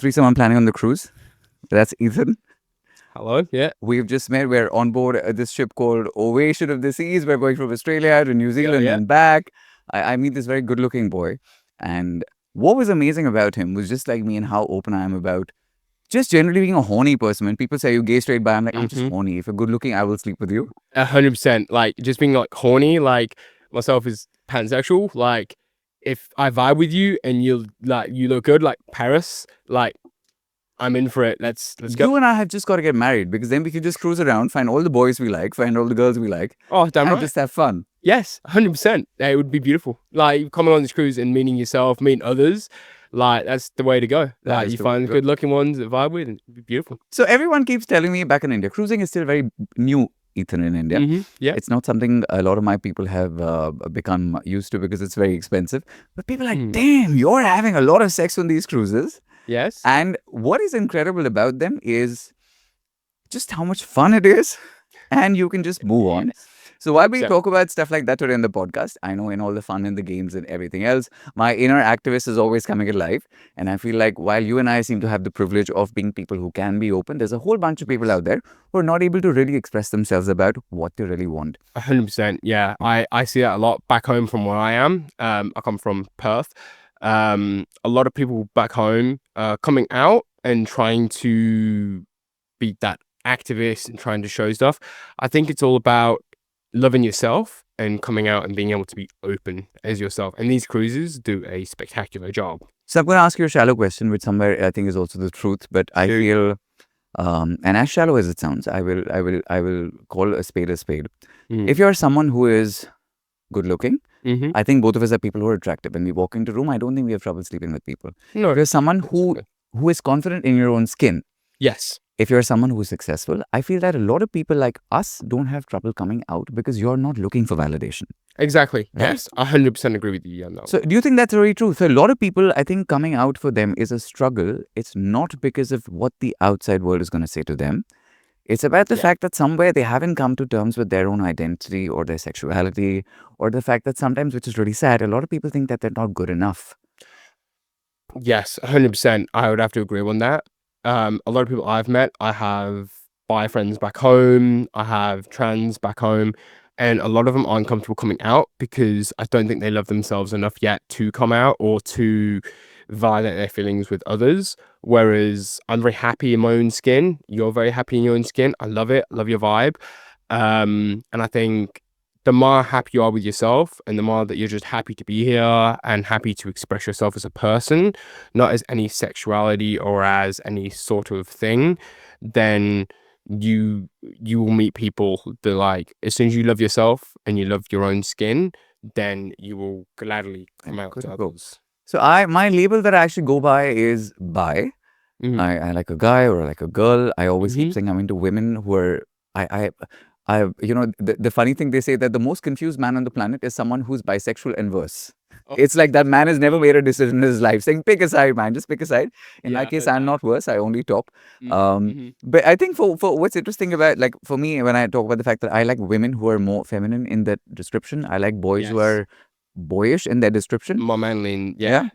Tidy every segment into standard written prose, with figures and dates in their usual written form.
threesome I'm planning on the cruise. That's Ethan. Hello. Yeah. We've just met. We're on board this ship called Ovation of the Seas. We're going from Australia to New Zealand Yeah. and back. I meet this very good-looking boy, and what was amazing about him was just like me and how open I am about just generally being a horny person. When people say you gay, straight, bi, I'm like, I'm just horny. If you're good-looking, I will sleep with you. 100%. Like just being like horny. Like myself is pansexual. Like if I vibe with you and you look good, like Paris, like I'm in for it. Let's go. You and I have just got to get married because then we can just cruise around, find all the boys we like, find all the girls we like, Oh, damn and right. just have fun. Yes, 100%. It would be beautiful. Like coming on this cruise and meeting yourself, meeting others. Like that's the way to go. Like you find good looking ones that vibe with, and it'd be beautiful. So everyone keeps telling me back in India, cruising is still very new, Ethan, in India. Yeah. It's not something a lot of my people have become used to because it's very expensive. But people are like, damn, you're having a lot of sex on these cruises. Yes. And what is incredible about them is just how much fun it is. And you can just move on. So while we talk about stuff like that today in the podcast, I know in all the fun and the games and everything else, my inner activist is always coming alive. And I feel like while you and I seem to have the privilege of being people who can be open, there's a whole bunch of people out there who are not able to really express themselves about what they really want. 100%. Yeah. I see that a lot back home from where I am. I come from Perth. A lot of people back home coming out and trying to be that activist and trying to show stuff. I think it's all about loving yourself and coming out and being able to be open as yourself. And these cruises do a spectacular job. So I'm going to ask you a shallow question, which somewhere I think is also the truth. But I feel, and as shallow as it sounds, I will call a spade a spade. If you're someone who is good looking, I think both of us are people who are attractive. When we walk into a room, I don't think we have trouble sleeping with people. No, if you're someone who is confident in your own skin. Yes. If you're someone who's successful, I feel that a lot of people like us don't have trouble coming out because you're not looking for validation. Exactly. Yes. 100% agree with you on that. So do you think that's very true? So a lot of people, I think coming out for them is a struggle. It's not because of what the outside world is going to say to them. It's about the fact that somewhere they haven't come to terms with their own identity or their sexuality, or the fact that sometimes, which is really sad, a lot of people think that they're not good enough. Yes, 100%. I would have to agree on that. A lot of people I've met, I have bi friends back home, I have trans back home, and a lot of them aren't comfortable coming out because I don't think they love themselves enough yet to come out or to violate their feelings with others. Whereas I'm very happy in my own skin. You're very happy in your own skin. I love it. I love your vibe. And I think the more happy you are with yourself and the more that you're just happy to be here and happy to express yourself as a person, not as any sexuality or as any sort of thing, then you will meet people that like, as soon as you love yourself and you love your own skin, then you will gladly come out to others. So my label that I actually go by is bi. I like a guy or like a girl. I always keep saying I'm into women who are, the funny thing, they say that the most confused man on the planet is someone who's bisexual and verse. It's like that man has never made a decision in his life saying, pick a side, man, just pick a side. In my case, I'm not verse, I only top. But I think for what's interesting about, like for me, when I talk about the fact that I like women who are more feminine in that description, I like boys who are boyish in their description. More manly. Yeah.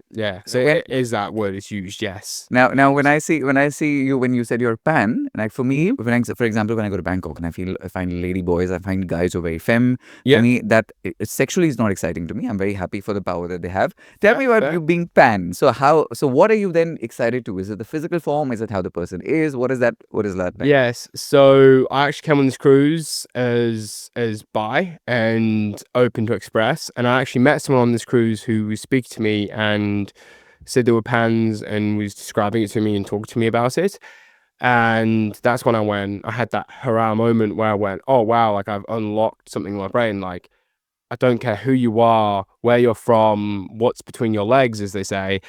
So is that word is used? Yes. Now when I see you, when you said you're pan, like for me, for example, when I go to Bangkok and I find lady boys, I find guys who are very femme. For me, that sexually is not exciting to me. I'm very happy for the power that they have. Tell me about you being pan. So what are you then excited to? Is it the physical form? Is it how the person is? What is that like? Yes. So I actually came on this cruise as bi and open to express, and I actually met someone on this cruise who was speaking to me and said they were pans and was describing it to me and talking to me about it. And that's when I had that hurrah moment where I went, oh wow, like I've unlocked something in my brain. Like I don't care who you are, where you're from, what's between your legs, as they say.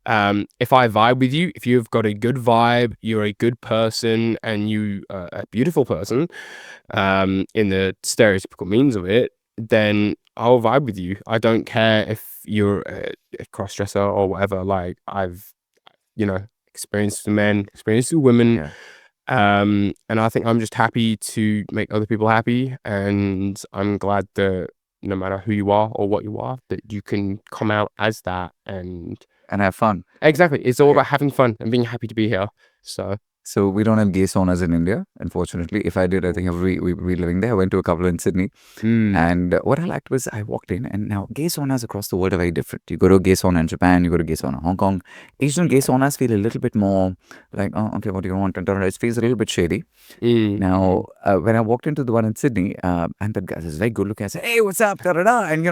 If I vibe with you, if you've got a good vibe, you're a good person and you are a beautiful person, in the stereotypical means of it, then I'll vibe with you. I don't care if you're a cross-dresser or whatever. Like I've, experienced with men, experienced with women. And I think I'm just happy to make other people happy. And I'm glad that no matter who you are or what you are, that you can come out as that. And and have fun. Exactly. It's all about having fun and being happy to be here. So we don't have gay saunas in India, unfortunately. If I did, I think I'd be living there. I went to a couple in Sydney. And what I liked was I walked in, and now gay saunas across the world are very different. You go to a gay sauna in Japan, you go to a gay sauna in Hong Kong. Asian gay saunas feel a little bit more like, oh, okay, what do you want? And it feels a little bit shady. Now, when I walked into the one in Sydney, and that guy is very good looking, I said, hey, what's up? Da, da, da. And,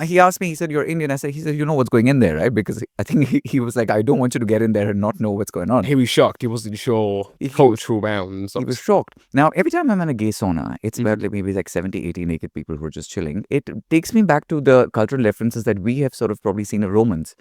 he asked me, he said, you're Indian. He said, you know what's going in there, right? Because I think he was like, I don't want you to get in there and not know what's going on. He was shocked. He wasn't sure cultural bounds. He was shocked. Now, every time I'm in a gay sauna, it's about maybe like 70, 80 naked people who are just chilling. It takes me back to the cultural references that we have sort of probably seen in Romans.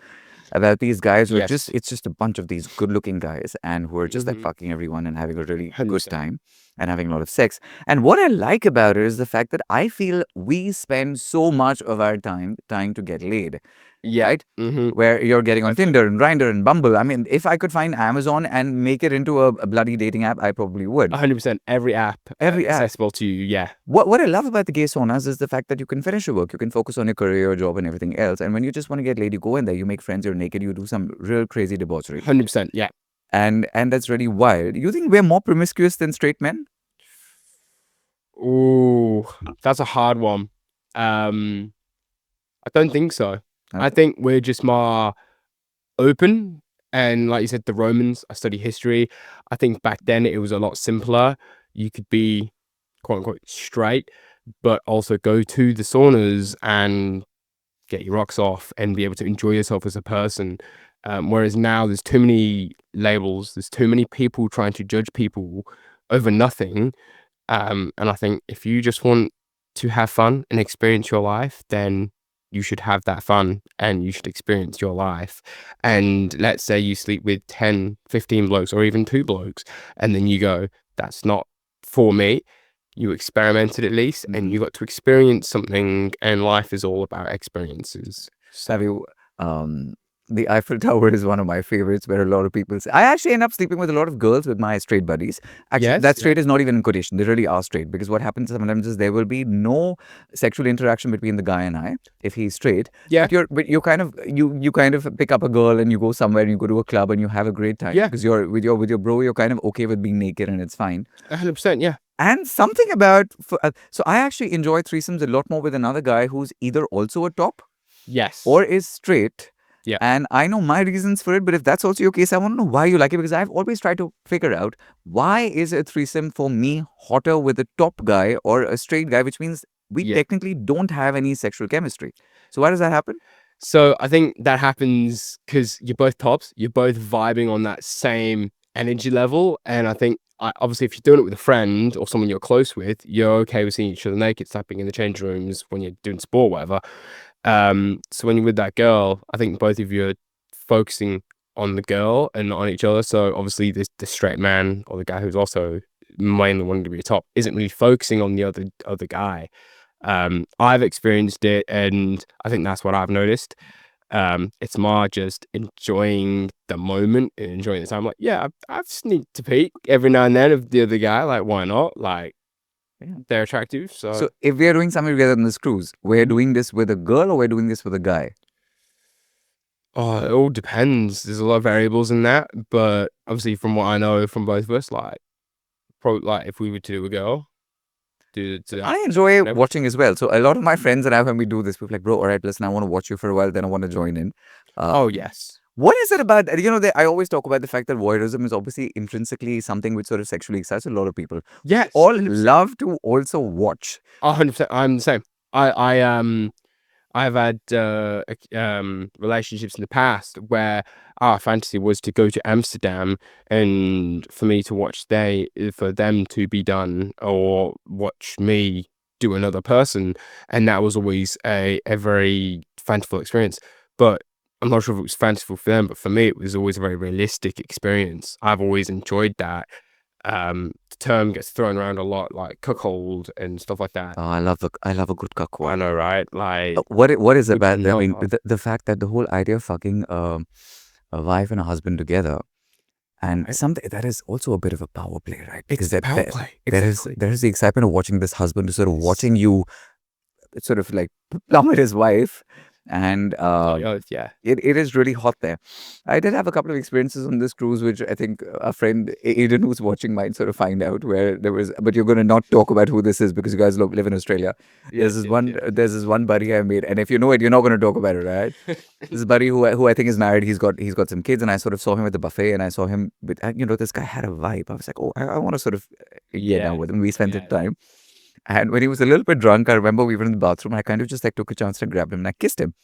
About these guys who are it's just a bunch of these good looking guys and who are just like fucking everyone and having a really 100%. good time and having a lot of sex. And what I like about it is the fact that I feel we spend so much of our time trying to get laid. Yeah. Right? Where you're getting on Tinder and Grindr and Bumble. I mean, if I could find Amazon and make it into a bloody dating app, I probably would. 100%. Every app accessible to you. Yeah. What I love about the gay saunas is the fact that you can finish your work, you can focus on your career, your job, and everything else. And when you just want to get laid, you go in there, you make friends, you're naked, you do some real crazy debauchery. 100%. Yeah. And that's really wild. You think we're more promiscuous than straight men? Ooh, that's a hard one. I don't think so. I think we're just more open. And like you said, the Romans, I study history. I think back then it was a lot simpler. You could be quote unquote straight, but also go to the saunas and get your rocks off and be able to enjoy yourself as a person. Whereas now there's too many labels, there's too many people trying to judge people over nothing. And I think if you just want to have fun and experience your life, then you should have that fun and you should experience your life. And let's say you sleep with 10, 15 blokes or even 2 blokes, and then you go, that's not for me. You experimented at least, and you got to experience something, and life is all about experiences. Savvy, the Eiffel Tower is one of my favorites where a lot of people say, I actually end up sleeping with a lot of girls with my straight buddies. Actually, that straight is not even in quotation. They really are straight because what happens sometimes is there will be no sexual interaction between the guy and I if he's straight. Yeah. But you kind of pick up a girl and you go somewhere and you go to a club and you have a great time. Yeah. Because you're with your bro, you're kind of okay with being naked and it's fine. 100%, yeah. And something about, so I actually enjoy threesomes a lot more with another guy who's either also a top Yes. or is straight. Yeah. And I know my reasons for it, but if that's also your case, I want to know why you like it, because I've always tried to figure out why is a threesome for me hotter with a top guy or a straight guy, which means we technically don't have any sexual chemistry. So why does that happen? So I think that happens because you're both tops, you're both vibing on that same energy level. And I think obviously if you're doing it with a friend or someone you're close with, you're okay with seeing each other naked, slapping in the change rooms when you're doing sport or whatever. So when you're with that girl, I think both of you are focusing on the girl and not on each other. So obviously the straight man or the guy who's also mainly wanting to be a top isn't really focusing on the other guy. I've experienced it, and I think that's what I've noticed. It's more just enjoying the moment and enjoying the time. Like, yeah, I sneak to peek every now and then of the other guy. Like, why not? Like, they're attractive. So if we're doing something together on this cruise, we're doing this with a girl or we're doing this with a guy? Oh, it all depends. There's a lot of variables in that, but obviously, from what I know from both of us, like, probably like if we were to do a girl, I enjoy watching as well. So a lot of my friends and I, when we do this, we're like, bro, all right, listen, I want to watch you for a while, then I want to join in. Oh yes. What is it about, I always talk about the fact that voyeurism is obviously intrinsically something which sort of sexually excites a lot of people. Yes. All love to also watch. 100%. I'm the same. I've had relationships in the past where our fantasy was to go to Amsterdam and for me to watch for them to be done or watch me do another person, and that was always a very fanciful experience. But I'm not sure if it was fanciful for them, but for me it was always a very realistic experience. I've always enjoyed that. The term gets thrown around a lot, like cuckold and stuff like that. Oh, I love a good cuckold. I know, right? Like, what is it about? I mean, the fact that the whole idea of fucking a wife and a husband together, and something that is also a bit of a power play, right? Because power play. There is the excitement of watching this husband, sort of watching you, sort of like plummet his wife. And Bloody oath, yeah. it is really hot there. I did have a couple of experiences on this cruise, which I think a friend, Aiden, who's watching, might sort of find out where there was. But you're going to not talk about who this is because you guys live in Australia. There's this one buddy I made, and if you know it, you're not going to talk about it, right? This buddy who I think is married. He's got some kids, and I sort of saw him at the buffet, and I saw him with, this guy had a vibe. I was like, oh, I want to sort of get down with him. We spent the time. And when he was a little bit drunk, I remember we were in the bathroom. I kind of just like took a chance and grabbed him and I kissed him.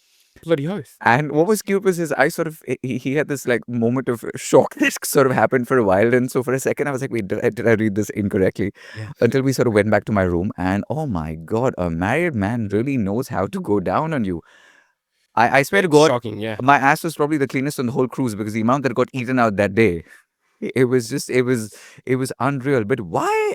Bloody oath. And what was cute was I sort of, he had this like moment of shock that sort of happened for a while. And so for a second, I was like, wait, did I read this incorrectly? Yeah. Until we sort of went back to my room. And oh my God, a married man really knows how to go down on you. I swear to God, Shocking, yeah. my ass was probably the cleanest on the whole cruise because the amount that got eaten out that day, it was unreal. But why?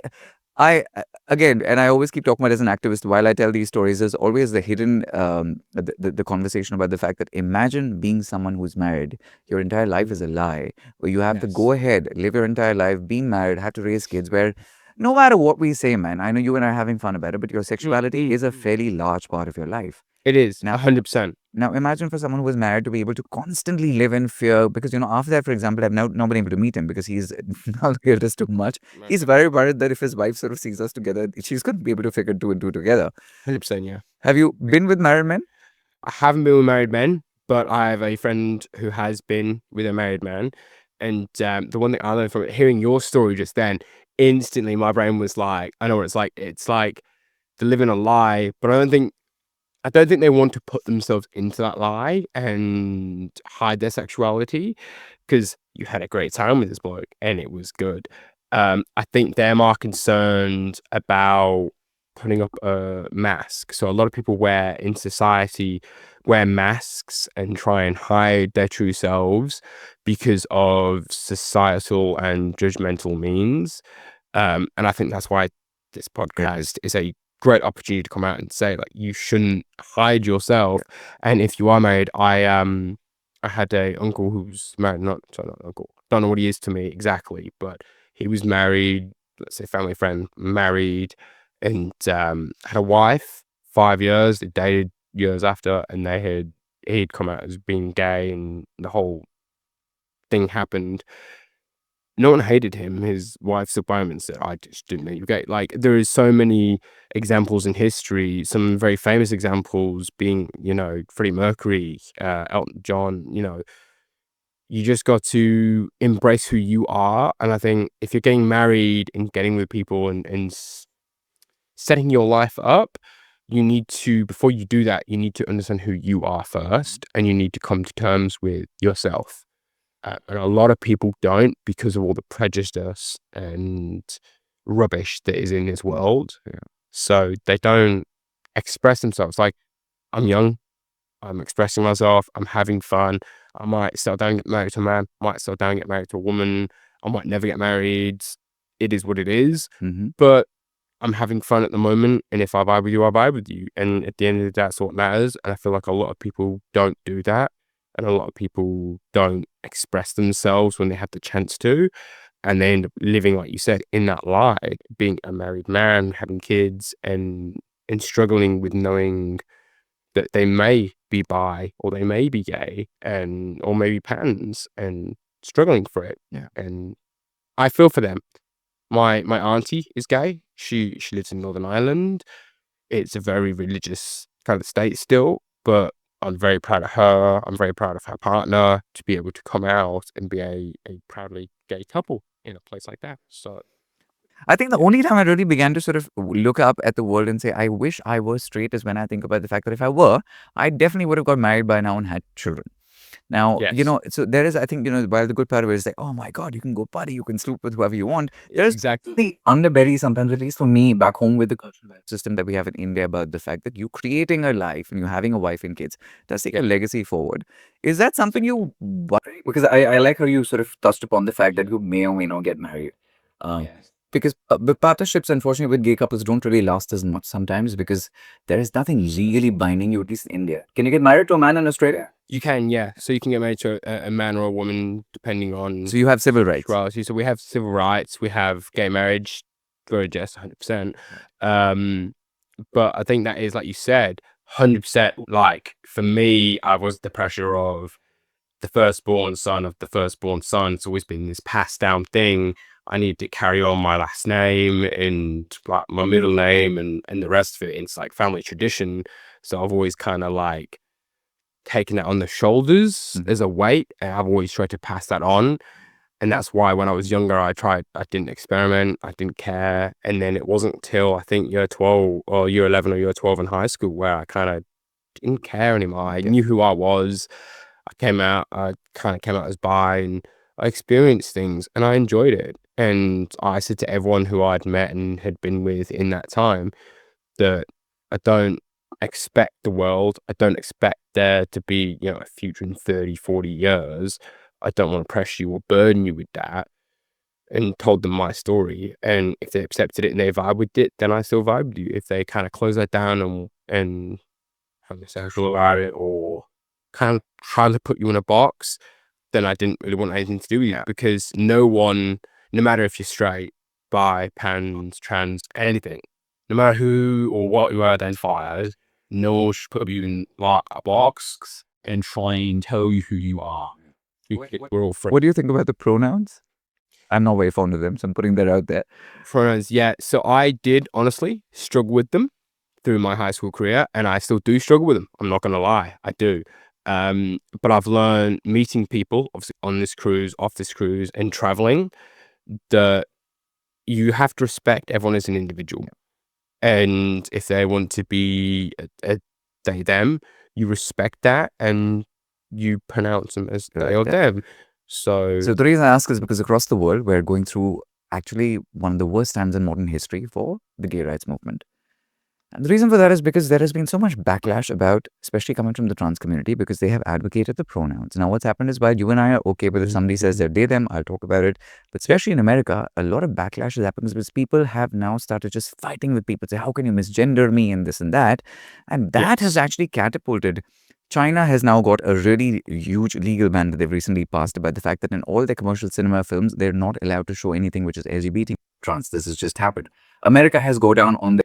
Again, and I always keep talking about as an activist, while I tell these stories, there's always the hidden, the conversation about the fact that imagine being someone who's married. Your entire life is a lie, where you have to Yes. go ahead, live your entire life, being married, have to raise kids, where no matter what we say, man, I know you and I are having fun about it, but your sexuality is a fairly large part of your life. It is, Now- 100%. Now, imagine for someone who is married to be able to constantly live in fear because, after that, for example, I've now not been able to meet him because he's not heard us too much. He's very worried that if his wife sort of sees us together, she's going to be able to figure two and two together. 100%, yeah. Have you been with married men? I haven't been with married men, but I have a friend who has been with a married man. And the one thing I learned from it, hearing your story just then, instantly my brain was like, I know what it's like. It's like they're living a lie, but I don't think they want to put themselves into that lie and hide their sexuality because you had a great time with this bloke and it was good. I think they're more concerned about putting up a mask. So a lot of people in society wear masks and try and hide their true selves because of societal and judgmental means. And I think that's why this podcast is a great opportunity to come out and say, like, you shouldn't hide yourself. And if you are married, I had a uncle who's married, not uncle, don't know what he is to me exactly, but he was married, let's say family friend, married, and had a wife, 5 years. They dated years after, and he'd come out as being gay, and the whole thing happened. No one hated him. His wife stood by him and said, I just didn't know you were gay. Like, there is so many examples in history, some very famous examples being, Freddie Mercury, Elton John, you just got to embrace who you are. And I think if you're getting married and getting with people and setting your life up, you need to, before you do that, you need to understand who you are first, and you need to come to terms with yourself. And a lot of people don't because of all the prejudice and rubbish that is in this world. Yeah. So they don't express themselves. Like, I'm young, I'm expressing myself, I'm having fun. I might settle down and get married to a man, might settle down and get married to a woman. I might never get married. It is what it is. Mm-hmm. But I'm having fun at the moment. And if I vibe with you, I vibe with you. And at the end of the day, that's what matters. And I feel like a lot of people don't do that. And a lot of people don't express themselves when they have the chance to. And they end up living, like you said, in that lie, being a married man, having kids, and struggling with knowing that they may be bi or they may be gay or maybe pans, and struggling for it. Yeah. And I feel for them. My auntie is gay. She lives in Northern Ireland. It's a very religious kind of state still, but I'm very proud of her. I'm very proud of her partner to be able to come out and be a proudly gay couple in a place like that. So I think the only time I really began to sort of look up at the world and say, I wish I was straight, is when I think about the fact that if I were, I definitely would have got married by now and had children. Now, Yes. so there is, I think, while the good part of it is like, oh my God, you can go party, you can sleep with whoever you want. There's exactly. the underbelly sometimes, at least for me, back home with the cultural system that we have in India, about the fact that you creating a life and you having a wife and kids does take a legacy forward. Is that something you worry? Because I like how you sort of touched upon the fact that you may or may not get married. Because but partnerships, unfortunately, with gay couples don't really last as much sometimes because there is nothing legally binding you, at least in India. Can you get married to a man in Australia? You can, yeah. So you can get married to a man or a woman depending on So you have civil rights. sexuality. So we have civil rights, we have gay marriage, gorgeous, 100%. But I think that is, like you said, 100%. Like, for me, I was the pressure of the firstborn son of the firstborn son. It's always been this passed down thing. I need to carry on my last name and like my middle name and the rest of it. It's like family tradition. So I've always kind of like taken it on the shoulders as a weight, and I've always tried to pass that on. And that's why when I was younger, I didn't experiment, I didn't care. And then it wasn't until I think year 12 or year 11 or year 12 in high school where I kind of didn't care anymore. I knew who I was. I kind of came out as bi, and I experienced things and I enjoyed it. And I said to everyone who I'd met and had been with in that time that I don't expect the world. I don't expect there to be, a future in 30, 40 years. I don't want to pressure you or burden you with that. And told them my story. And if they accepted it and they vibe with it, then I still vibe with you. If they kind of close that down and have a sexual about it or kind of try to put you in a box, then I didn't really want anything to do with you, because no one, no matter if you're straight, bi, pans, trans, anything, no matter who or what you identify as, no one should put you in like a box and try and tell you who you are. We're all friends. What do you think about the pronouns? I'm not very fond of them, so I'm putting that out there. Pronouns, yeah. So I did honestly struggle with them through my high school career, and I still do struggle with them. I'm not going to lie, I do. But I've learned meeting people, obviously on this cruise, off this cruise, and traveling, that you have to respect everyone as an individual. And if they want to be a they, them, you respect that and you pronounce them as they or them. So the reason I ask is because across the world, we're going through actually one of the worst times in modern history for the gay rights movement. And the reason for that is because there has been so much backlash about, especially coming from the trans community, because they have advocated the pronouns. Now, what's happened is, while you and I are okay, but if somebody says they're they, them, I'll talk about it. But especially in America, a lot of backlash has happened because people have now started just fighting with people, say, how can you misgender me and this and that? And that has actually catapulted. China has now got a really huge legal ban that they've recently passed about the fact that in all their commercial cinema films, they're not allowed to show anything which is LGBT trans. This has just happened. America has go down on their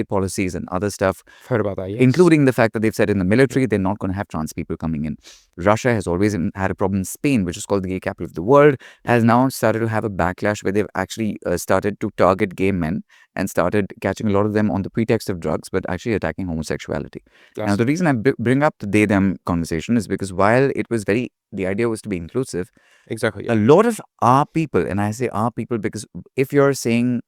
policies and other stuff. I've heard about that, yes. Including the fact that they've said in the military, they're not going to have trans people coming in. Russia has always had a problem. Spain, which is called the gay capital of the world, has now started to have a backlash where they've actually started to target gay men and started catching a lot of them on the pretext of drugs, but actually attacking homosexuality. Now, the reason I bring up the they-them conversation is because while it was the idea was to be inclusive, exactly, a lot of our people, and I say our people because if you're saying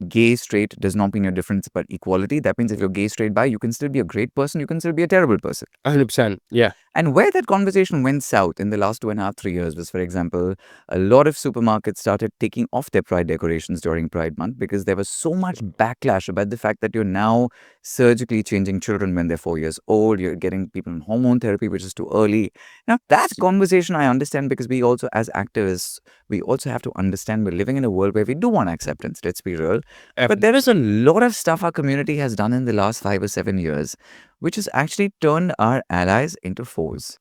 gay, straight does not mean a difference but equality. That means if you're gay, straight, bi, you can still be a great person, you can still be a terrible person. 100%, yeah. And where that conversation went south in the last 2.5, 3 years was, for example, a lot of supermarkets started taking off their Pride decorations during Pride Month because there was so much backlash about the fact that you're now surgically changing children when they're 4 years old. You're getting people in hormone therapy, which is too early. Now, that conversation I understand because we also, as activists, we also have to understand we're living in a world where we do want acceptance, let's be real. But there is a lot of stuff our community has done in the last 5 or 7 years, which has actually turned our allies into foes.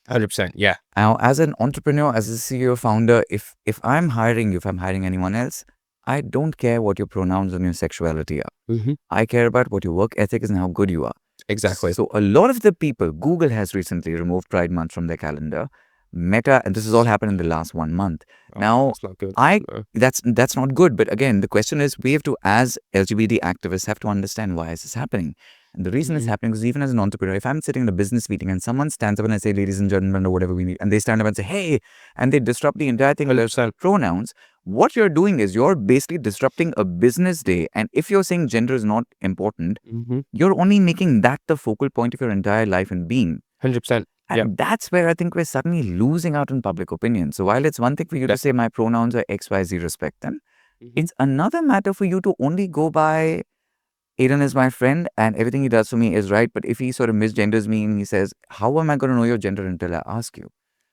100%, yeah. Now, as an entrepreneur, as a CEO founder, if I'm hiring you, if I'm hiring anyone else, I don't care what your pronouns and your sexuality are. Mm-hmm. I care about what your work ethic is and how good you are. Exactly. So a lot of the people, Google has recently removed Pride Month from their calendar. Meta, and this has all happened in the last 1 month. Now, that's not good. That's not good. But again, the question is, we have to, as LGBT activists, have to understand why is this happening. And the reason it's happening is, even as an entrepreneur, if I'm sitting in a business meeting and someone stands up and I say, ladies and gentlemen, or whatever we need, and they stand up and say, hey, and they disrupt the entire thing with pronouns, what you're doing is you're basically disrupting a business day. And if you're saying gender is not important, you're only making that the focal point of your entire life and being. 100%. And that's where I think we're suddenly losing out in public opinion. So while it's one thing for you to say my pronouns are XYZ, respect them, it's another matter for you to only go by Aiden is my friend and everything he does for me is right. But if he sort of misgenders me and he says, how am I going to know your gender until I ask you?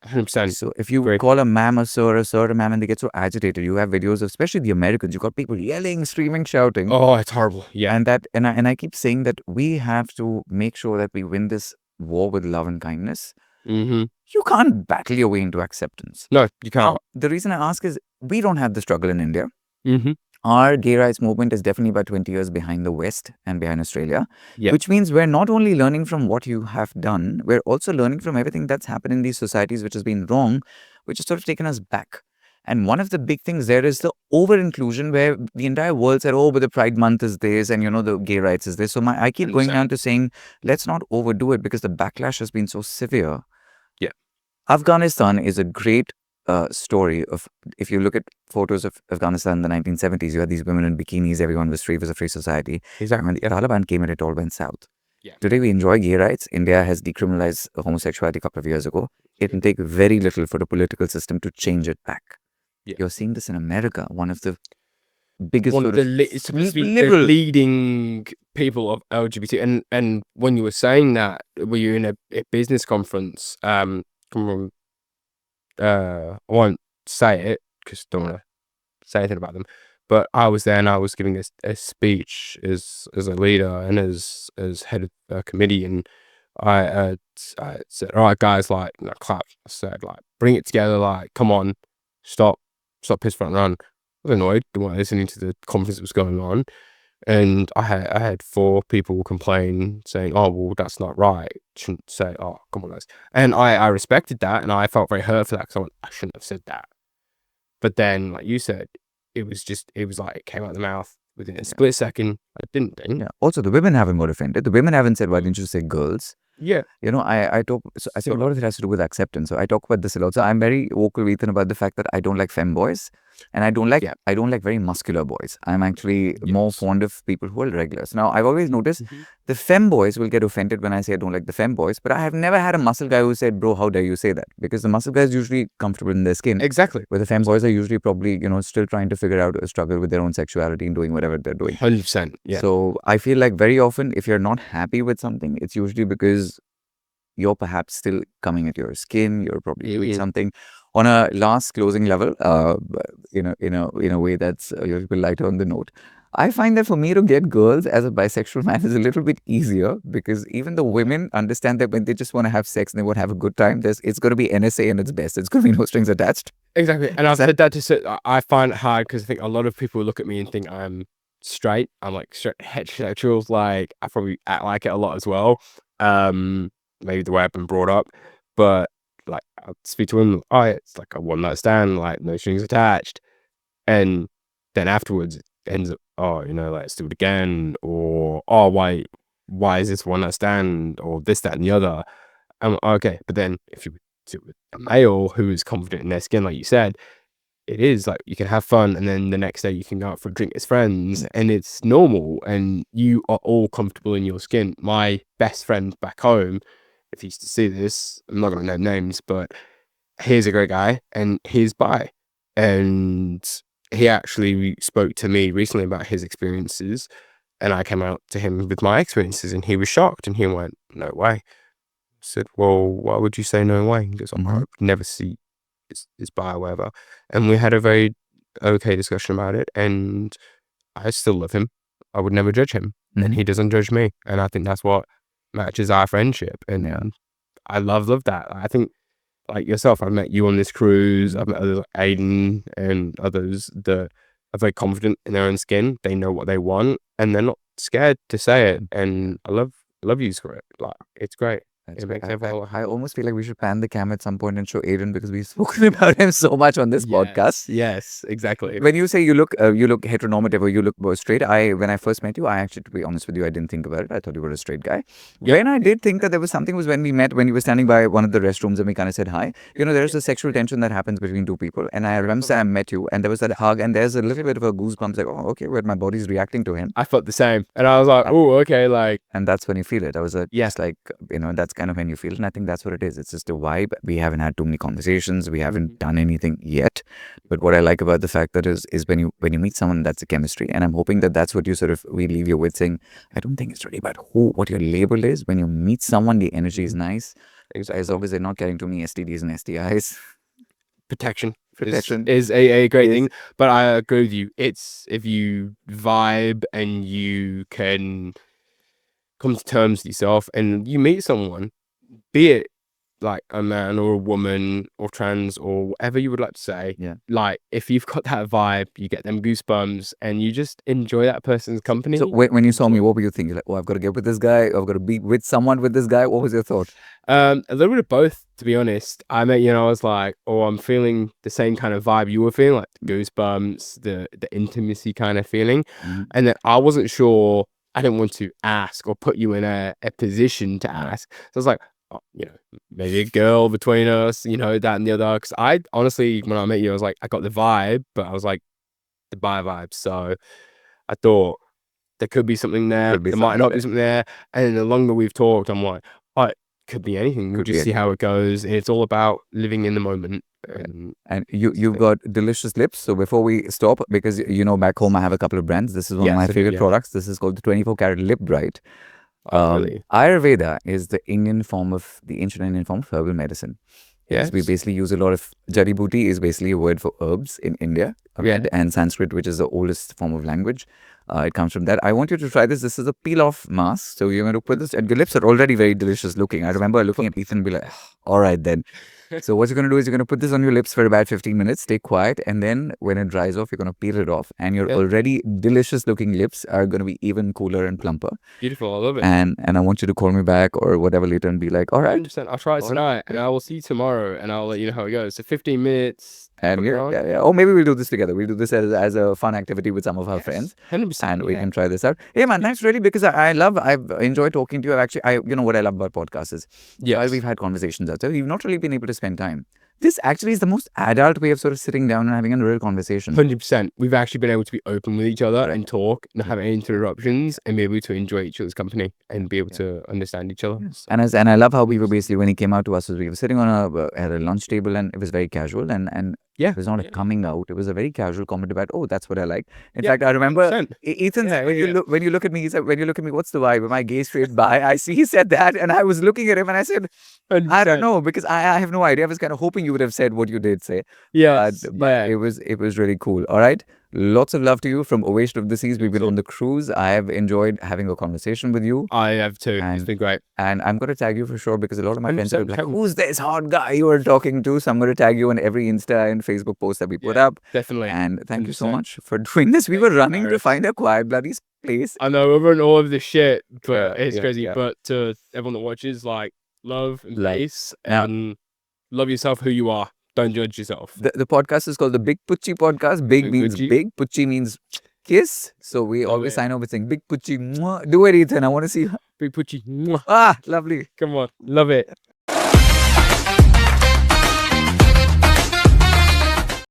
100%. So if you call a ma'am a sir a ma'am, and they get so agitated, you have videos of, especially the Americans, you've got people yelling, screaming, shouting. Oh, it's horrible. Yeah. And I keep saying that we have to make sure that we win this war with love and kindness. You can't battle your way into acceptance. No, you can't. The reason I ask is we don't have the struggle in India. our gay rights movement is definitely about 20 years behind the West and behind Australia, Yeah. which means we're not only learning from what you have done, we're also learning from everything that's happened in these societies, which has been wrong, which has sort of taken us back. And one of the big things there is the over inclusion, where the entire world said, oh, but the Pride Month is this, and the gay rights is this. So I keep going 100%. down to saying, let's not overdo it, because the backlash has been so severe. Yeah. Afghanistan is a great story of, if you look at photos of Afghanistan in the 1970s, you had these women in bikinis, everyone was free, it was a free society. Exactly. When the Taliban came in, it all went south. Yeah. Today we enjoy gay rights. India has decriminalized homosexuality a couple of years ago. It will take very little for the political system to change it back. Yeah. You're seeing this in America, one of the biggest One of sort the of it's supposed to be the liberal. leading people of LGBT. And when you were saying that, were you in a business conference? From I won't say it because don't want to say anything about them. But I was there and I was giving a speech as a leader and as head of a committee, and I said, all right, guys, like, clap. I said, like, bring it together, like, come on, stop piss front run. I was annoyed while listening to the conference that was going on, and I had 4 people complain, saying, oh, well, that's not right. Shouldn't say, oh, come on, guys. And I respected that, and I felt very hurt for that, because I shouldn't have said that. But then, like you said, it was like it came out of the mouth within a split second. I didn't think. Yeah. Also, the women haven't got offended. The women haven't said, why didn't you say girls? Yeah. I talk, so I think a lot of it has to do with acceptance. So I talk about this a lot. So I'm very vocal with Ethan about the fact that I don't like femboys, and I don't like very muscular boys. I'm actually more fond of people who are regulars. Now, I've always noticed the femboys will get offended when I say I don't like the femboys, but I have never had a muscle guy who said, bro, how dare you say that? Because the muscle guy is usually comfortable in their skin. Exactly. Where the femboys are usually probably, still trying to figure out a struggle with their own sexuality and doing whatever they're doing. 100%. Yeah. So I feel like very often, if you're not happy with something, it's usually because you're perhaps still coming at your skin. You're probably doing something on a last closing level, in a way that's a little bit lighter on the note. I find that for me to get girls as a bisexual man is a little bit easier, because even the women understand that when they just want to have sex and they want to have a good time, it's going to be NSA and it's best. It's going to be no strings attached. Exactly. And I've said that to say, I find it hard because I think a lot of people look at me and think I'm straight. I'm like straight heterosexual. Like, I probably act like it a lot as well. Maybe the way I've been brought up, but like, I'll speak to him. Oh, it's like a one night stand, like no strings attached. And then afterwards it ends up, oh, like, let's do it again, or oh, why is this one night stand, or this, that, and the other. Okay, but then if you do it with a male who is confident in their skin, like you said, it is like you can have fun, and then the next day you can go out for a drink as friends, and it's normal, and you are all comfortable in your skin. My best friend back home, if he used to see this, I'm not going to name names, but he's a great guy, and he's bi, and he actually spoke to me recently about his experiences, and I came out to him with my experiences, and he was shocked, and he went, no way. I said, well, why would you say no way? He goes, I would never see is bi or whatever. And we had a very okay discussion about it, and I still love him. I would never judge him, and he doesn't judge me, and I think that's what matches our friendship. And I love that. I think, like yourself, I met you on this cruise. I've met others like Aiden and others that are very confident in their own skin. They know what they want, and they're not scared to say it. And I love you for it. Like, it's great. I almost feel like we should pan the cam at some point and show Aiden, because we've spoken about him so much on this podcast. Yes, exactly. When you say you look heteronormative, or you look straight, when I first met you, I actually, to be honest with you, I didn't think about it. I thought you were a straight guy. When I did think that there was something, was when we met, when you were standing by one of the restrooms and we kind of said hi. There's a sexual tension that happens between two people, and I remember I met you, and there was that hug, and there's a little bit of a goosebumps, like, oh, okay, where my body's reacting to him. I felt the same, and I was like, oh, okay, like, and that's when you feel it. I was like, yes, like, that's kind of when you feel it. And I think that's what it is. It's just a vibe. We haven't had too many conversations. We haven't done anything yet. But what I like about the fact that is when you meet someone, that's a chemistry. And I'm hoping that that's what you we leave you with, saying, I don't think it's really about what your label is. When you meet someone, the energy is nice. As long as they're not getting too many STDs and STIs. Protection is a great thing. But I agree with you. It's if you vibe and you can come to terms with yourself and you meet someone, be it like a man or a woman or trans or whatever you would like to say, Yeah. like if you've got that vibe, you get them goosebumps and you just enjoy that person's company. So when you saw me, what were you thinking? Like, oh, I've got to get with this guy. I've got to be with someone with this guy. What was your thought? A little bit of both, to be honest. I met you and I was like, oh, I'm feeling the same kind of vibe you were feeling, like the goosebumps, the intimacy kind of feeling. Mhm. And then I wasn't sure. I didn't want to ask or put you in a position to ask. So I was like, oh, maybe a girl between us, that and the other. Because I honestly, when I met you, I was like, I got the vibe, but I was like, the vibe. So I thought there could be something there. Could be There might something not there. be something there. And the longer we've talked, I'm like, oh, it could be anything. We'll Could be just see how it goes. It's all about living in the moment. And And you've got delicious lips. So before we stop, because back home I have a couple of brands. This is one of Yes, my I do, favorite yeah. products. This is called the 24 karat lip bright. Really? Ayurveda is the ancient Indian form of herbal medicine. Yes, we Yes. basically use a lot of jari booty is basically a word for herbs in India. Okay? Yeah. And Sanskrit, which is the oldest form of language. It comes from that. I want you to try this. This is a peel-off mask. So you're going to put this, and your lips are already very delicious looking. I remember looking at Ethan and be like, all right then. So what you're going to do is you're going to put this on your lips for about 15 minutes, stay quiet, and then when it dries off, you're going to peel it off. And your Yeah. already delicious looking lips are going to be even cooler and plumper. Beautiful. I love it. And I want you to call me back or whatever later and be like, all right. 100%. I'll try it All tonight and I will see you tomorrow and I'll let you know how it goes. So 15 minutes. And put it yeah, on. yeah. Or maybe we'll do this together. We'll do this as a fun activity with some of our friends. 100%. And we yeah. can try this out. Yeah, man, thanks really because I've enjoyed talking to you. You know what I love about podcasts is while Yes. we've had conversations out there, we've not really been able to spend time. This actually is the most adult way of sort of sitting down and having a real conversation. 100%. We've actually been able to be open with each other and talk, not have any interruptions, and be able to enjoy each other's company and be able to understand each other. So, And I love how we were basically when he came out to us, we were sitting on at a lunch table and it was very casual and yeah. it was not a coming out. It was a very casual comment about, oh, that's what I like. In Yeah, fact, I remember 100%. Ethan said, Yeah, when you look at me, he said, when you look at me, what's the vibe? Am I gay, straight, bi? I see he said that, and I was looking at him and I said, I don't 100%. know because I have no idea. I was kind of hoping you would have said what you did say. Yes. But yeah. it was really cool. All right. Lots of love to you from Ovation of the Seas. We've been on the cruise. I have enjoyed having a conversation with you. I have too. It's been great. And I'm going to tag you for sure because a lot of my friends are 100%. like, who's this hot guy you are talking to? So I'm going to tag you on every Insta and Facebook post that we put up. Definitely. And thank you so 100%. much for doing this. We were running to Iris. find a quiet bloody place. I know we're running all of this shit, but Yeah, it's yeah, crazy. yeah. But to everyone that watches, like, love and Love. peace Now- and love yourself who you are. Don't judge yourself. The podcast is called the Big Pucci Podcast. Big Big means Pucci. big. Pucci means kiss. So we Love always it. sign off with saying Big Pucci. Mwah. Do it, Ethan. I want to see. Big Pucci. Mwah. Ah, lovely. Come on. Love it.